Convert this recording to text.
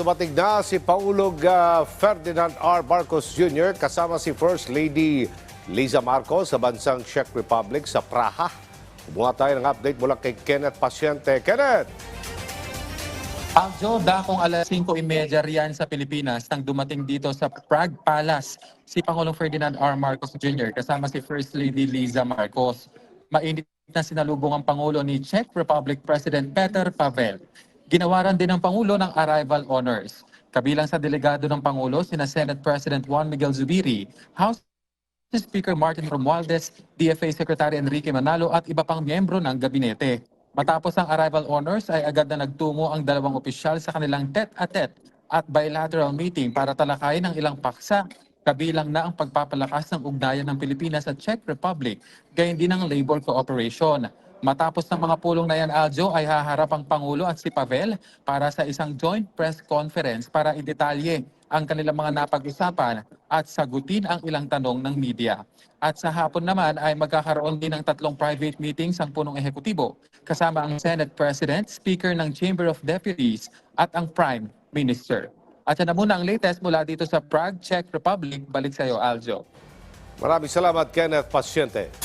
dumating na si Pangulong Ferdinand R. Marcos Jr. kasama si First Lady Liza Marcos sa bansang Czech Republic sa Praha. Kumuha tayo ng update mula kay Kenneth Pasyente. Kenneth! Aljo, dakong alas 5:30 riyan sa Pilipinas nang dumating dito sa Prague Palace si Pangulong Ferdinand R. Marcos Jr. kasama si First Lady Liza Marcos. Mainit na sinalubong ang Pangulo ni Czech Republic President Petr Pavel. Ginawaran din ng Pangulo ng arrival honors. Kabilang sa delegado ng Pangulo sina Senate President Juan Miguel Zubiri, House Speaker Martin Romualdez, DFA Secretary Enrique Manalo at iba pang miyembro ng gabinete. Matapos ang arrival honors ay agad na nagtungo ang dalawang opisyal sa kanilang tete-a-tete at bilateral meeting para talakayin ang ilang paksa, kabilang na ang pagpapalakas ng ugnayan ng Pilipinas at Czech Republic, gayon din ang labor cooperation. Matapos ng mga pulong na yan, Aljo, ay haharap ang Pangulo at si Pavel para sa isang joint press conference para idetalye ang kanilang mga napag-usapan at sagutin ang ilang tanong ng media. At sa hapon naman ay magkakaroon din ng 3 private meetings ang punong ehekutibo kasama ang Senate President, Speaker ng Chamber of Deputies at ang Prime Minister. At yan na muna ang latest mula dito sa Prague, Czech Republic. Balik sa iyo, Aljo. Maraming salamat, Kenneth Pasyente.